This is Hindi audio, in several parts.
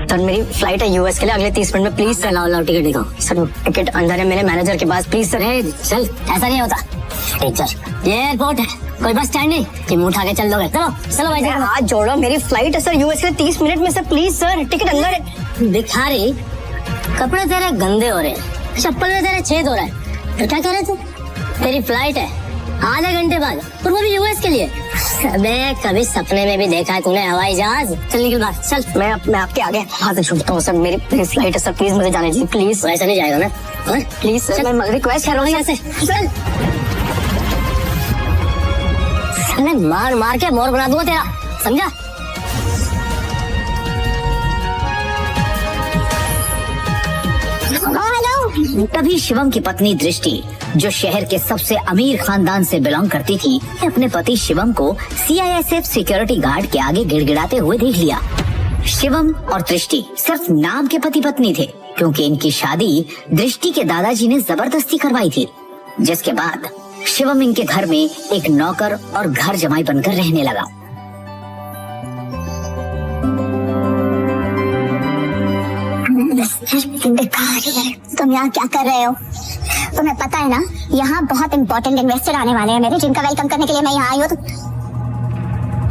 सर मेरी फ्लाइट है यूएस के लिए अगले 30 मिनट में, प्लीज सर। लाओ टिकट दिखाओ सर। टिकट अंदर है मेरे मैनेजर के पास, प्लीज सर। चल, ऐसा नहीं होता। चल, ये एयरपोर्ट है, कोई बस स्टैंड नहीं कि मुंह उठा के चल दोगे। चलो भाई, हाथ जोड़ो, मेरी फ्लाइट है सर यूएस के लिए 30 मिनट में सर, प्लीज सर। टिकट अंदर है। भिखारी, कपड़े तेरे गंदे हो रहे हैं, चप्पल में तेरे छेद हो रहा है, तो क्या कह रहे थे? तेरी फ्लाइट है आधे घंटे बाद, और वो भी यूएस के लिए। अबे कभी सपने में भी देखा है तूने हवाई जहाज? चल निकल बाहर, चल। मैं आपके आगे हाथ छूटता हूँ सर, मेरी फ्लाइट है सर, प्लीज मुझे जाने दीजिए, प्लीज। ऐसा नहीं जाएगा ना, प्लीज सर, मैं रिक्वेस्ट कर रहा हूँ यहाँ से। चल, मार मार के मोर बना दूंगा तेरा, समझा? तभी शिवम की पत्नी दृष्टि, जो शहर के सबसे अमीर खानदान से बिलोंग करती थी, अपने पति शिवम को सीआईएसएफ सिक्योरिटी गार्ड के आगे गिड़गिड़ाते हुए देख लिया। शिवम और दृष्टि सिर्फ नाम के पति पत्नी थे, क्योंकि इनकी शादी दृष्टि के दादाजी ने जबरदस्ती करवाई थी, जिसके बाद शिवम इनके घर में एक नौकर और घर जमाई बनकर रहने लगा। तुम यहाँ क्या कर रहे हो? तुम्हें पता है ना, यहाँ बहुत इंपॉर्टेंट इन्वेस्टर आने वाले हैं मेरे, जिनका वेलकम करने के लिए मैं यहाँ आई हूँ।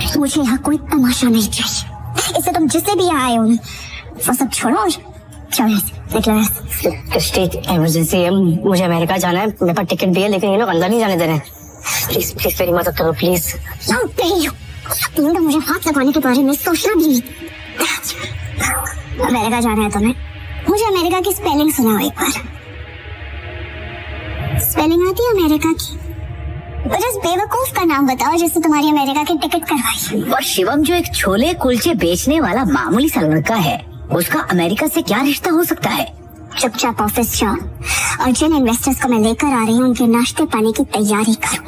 तो मुझे यहाँ कोई तमाशा नहीं चाहिए, इससे तुम जिससे भी यहाँ आए हो वो सब छोड़ो और इमरजेंसी है, मुझे अमेरिका जाना है, मेरे पास टिकट भी है, लेकिन ये लोग अंदर नहीं जाने दे रहे हैं। प्लीज प्लीज मेरी मदद करो, प्लीज। तो मुझे हाथ लगाने के बारे में सोचना भी नहीं। अमेरिका जाना है तुम्हें? मुझे अमेरिका की स्पेलिंग सुनाओ एक बार। स्पेलिंग आती है अमेरिका की? मुझे इस बेवकूफ का नाम बताओ जिससे तुम्हारी अमेरिका की टिकट करवाई। और शिवम जो एक छोले कुलचे बेचने वाला मामूली सा लड़का है, उसका अमेरिका से क्या रिश्ता हो सकता है? चुपचाप ऑफिस जाओ और जिन इन्वेस्टर्स को मैं लेकर आ रही हूँ उनके नाश्ते पानी की तैयारी करो।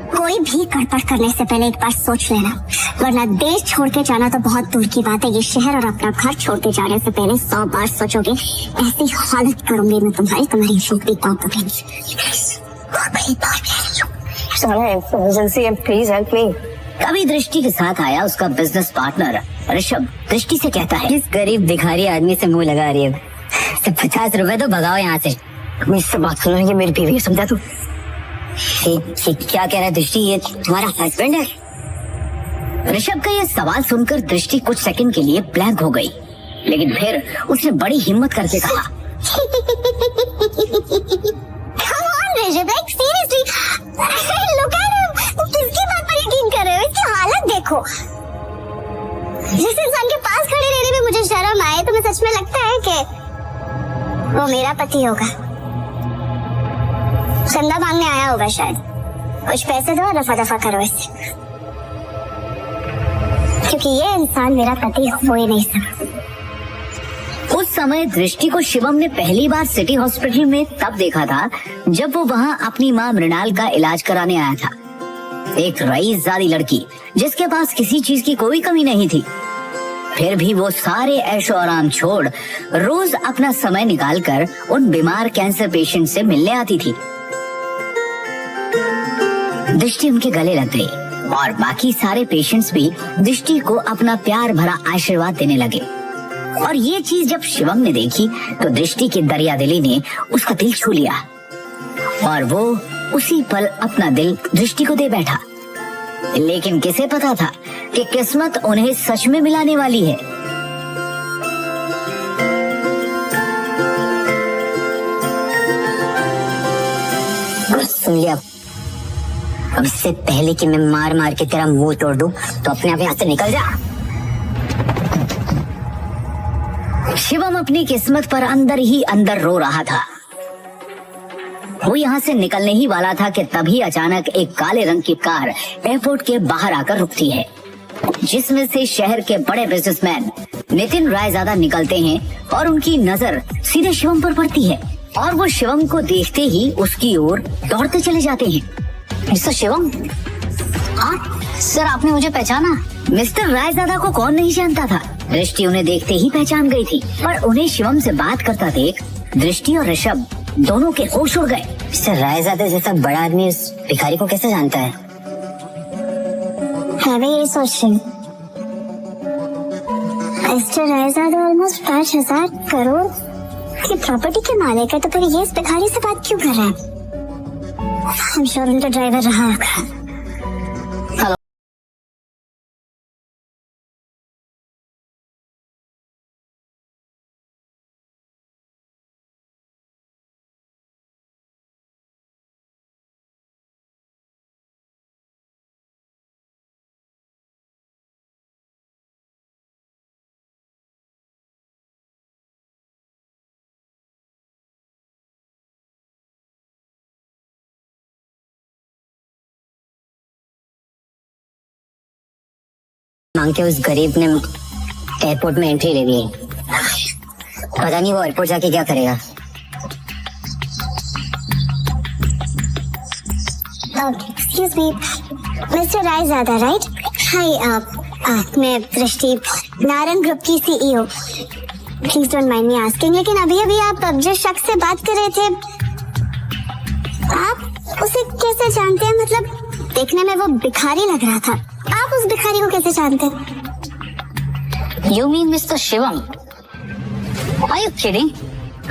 कोई भी गड़बड़ करने से पहले एक बार सोच लेना, वरना देश छोड़ के जाना तो बहुत दूर की बात है, ये शहर और अपना घर छोड़ के जाने से पहले 100 बार सोचोगे। ऐसी हालत करूंगी मैं तुम्हारी शोकरी इमरजेंसी है, प्लीज हेल्प मी। कभी दृष्टि के साथ आया उसका बिजनेस पार्टनर ऋषभ। दृष्टि से कहता है, इस गरीब भिखारी आदमी से मुंह लगा रही है, 50 रुपए तो भगाओ यहाँ से। मुझसे बात सुनो, ये मेरी बीवी है, समझा तू? क्या कह रहा है दृष्टि, ये तुम्हारा हस्बैंड है? ऋषभ का ये सवाल सुनकर दृष्टि कुछ सेकंड के लिए ब्लैंक हो गई, लेकिन फिर उसने बड़ी हिम्मत करके कहा, किसकी बात पर यकीन कर रहे हो? इसकी हालत देखो। जिस इंसान के पास खड़े रहने में मुझे शर्म आए, तुम्हें सच में लगता है कि वो मेरा पति होगा? चंदा मांगने आया होगा शायद, कुछ पैसे दो और रफा दफा करो इससे, क्योंकि ये इंसान मेरा पति हो ही नहीं सकता। उस समय दृष्टि को शिवम ने पहली बार सिटी हॉस्पिटल में तब देखा था जब वो वहाँ अपनी माँ मृणाल का इलाज कराने आया था। एक रईसजादी लड़की जिसके पास किसी चीज की कोई कमी नहीं थी, फिर भी वो सारे ऐशो आराम छोड़ रोज अपना समय निकालकर उन बीमार कैंसर पेशेंट से मिलने आती थी। दृष्टि उनके गले लग गई और बाकी सारे पेशेंट्स भी दृष्टि को अपना प्यार भरा आशीर्वाद देने लगे। और ये चीज जब शिवम ने देखी तो दृष्टि की दरियादिली ने उसका दिल छू लिया और वो उसी पल अपना दिल दृष्टि को दे बैठा। लेकिन किसे पता था कि किस्मत उन्हें सच में मिलाने वाली है। सुन लिया, अब इससे पहले कि मैं मार मार के तेरा मुंह तोड़ दूं, तो अपने आप यहाँ से निकल जा। शिवम अपनी किस्मत पर अंदर ही अंदर रो रहा था। वो यहाँ से निकलने ही वाला था कि तभी अचानक एक काले रंग की कार एयरपोर्ट के बाहर आकर रुकती है, जिसमें से शहर के बड़े बिजनेसमैन नितिन रायजादा निकलते हैं और उनकी नजर सीधे शिवम पर पड़ती है और वो शिवम को देखते ही उसकी ओर दौड़ते चले जाते हैं। मिस्टर शिवम? हाँ सर, आपने मुझे पहचाना? मिस्टर रायजादा को कौन नहीं जानता था। दृष्टि उन्हें देखते ही पहचान गई थी, पर उन्हें शिवम से बात करता देख दृष्टि और ऋषभ दोनों के होश उड़ गए। मिस्टर रायजादा जैसा बड़ा आदमी इस भिखारी को कैसे जानता है? मैं भी यही सोच रही हूँ। मिस्टर रायजाद ऑलमोस्ट 5,000 करोड़ की प्रॉपर्टी के मालिक है, तो फिर ये इस भिखारी से बात क्यों कर रहा है? I'm sure उनका ड्राइवर रहा होगा। मांग के उस गरीब ने एयरपोर्ट में एंट्री ले ली है। पता नहीं वो एयरपोर्ट जाके क्या करेगा। Excuse me, Mr. Raizada, right? Hi, मैं दृष्टि नारंग ग्रुप की CEO। Please don't mind me asking, लेकिन अभी आप जिस शख्स से बात कर रहे थे, आप उसे कैसे जानते हैं? मतलब देखने में वो भिखारी लग रहा था, आप उस भिखारी को कैसे जानते हैं? You mean Mr. Shivam? Are you kidding?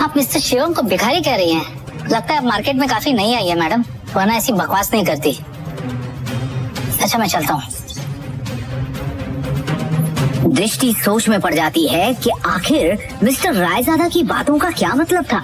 आप मिस्टर शिवम को भिखारी कह रही हैं? लगता है आप मार्केट में काफी नई आई है मैडम, वरना ऐसी बकवास नहीं करती। अच्छा मैं चलता हूँ। दृष्टि सोच में पड़ जाती है कि आखिर मिस्टर रायजादा की बातों का क्या मतलब था।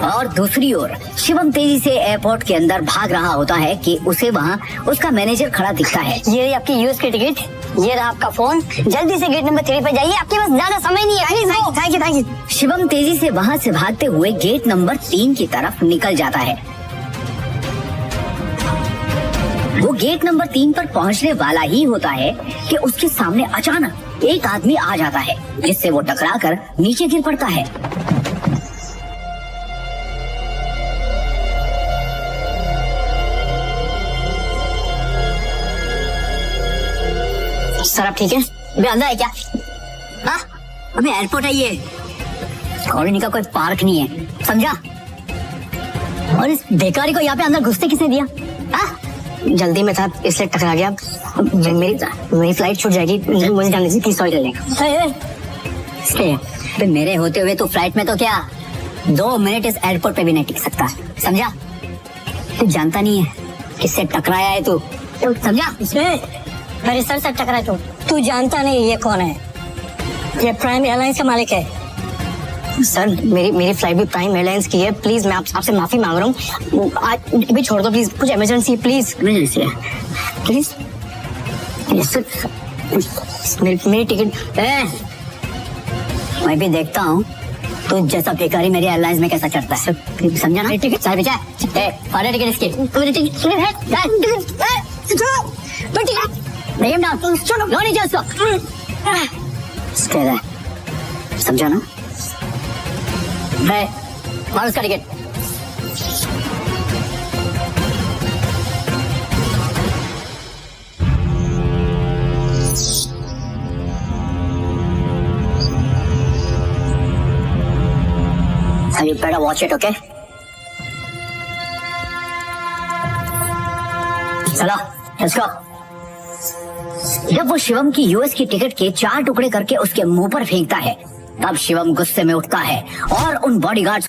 और दूसरी ओर शिवम तेजी से एयरपोर्ट के अंदर भाग रहा होता है कि उसे वहाँ उसका मैनेजर खड़ा दिखता है। ये रही आपकी यूएस की टिकट, ये रहा आपका फोन, जल्दी से गेट नंबर 3 पे जाइए, आपके पास ज्यादा समय नहीं है। Thank you. शिवम तेजी से वहाँ से भागते हुए गेट नंबर 3 की तरफ निकल जाता है। वो गेट नंबर 3 पर पहुँचने वाला ही होता है कि उसके सामने अचानक एक आदमी आ जाता है, जिससे वो टकराकर नीचे गिर पड़ता है। सर आप ठीक है? अबे अंदर है क्या? हाँ? अबे एयरपोर्ट है ये, कॉलोनी का कोई पार्क नहीं है, समझा? और इस बेकारी को यहाँ पे अंदर घुसते किसने दिया? हाँ? जल्दी में था इसलिए टकरा गया। मेरी फ्लाइट छूट जाएगी, मुझे जाने से प्लीज सॉरी कर लेगा। मेरे होते हुए तो फ्लाइट में तो क्या 2 मिनट इस एयरपोर्ट पे भी नहीं टिक सकता, समझा? तू जानता नहीं है किससे टकराया है तू, समझा? मेरे सर से टकरा तू जानता नहीं ये कौन है? ये प्राइम एयरलाइंस का मालिक है। सर मेरी फ्लाइट भी प्राइम एयरलाइंस की है, प्लीज मैं आपसे माफी मांग रहा हूँ, आज भी छोड़ दो प्लीज, कुछ इमरजेंसी प्लीज। इमरजेंसी है प्लीज, मेरी टिकट मैं भी देखता हूँ तो जैसा बेकारी मेरी एयरलाइंस में कैसा चढ़ता है, समझा ना? टिकट सारे बेचा फाड़े टिकट इसके, मेरी टिकट नहीं ना, चलो लो नीचे उसको, समझा ना? और उसका ticket you better watch it, okay? चलो let's go। जब वो शिवम की यूएस की टिकट के 4 टुकड़े करके उसके मुंह पर फेंकता है, तब शिवम गुस्से में उठता है और उन बॉडीगार्ड्स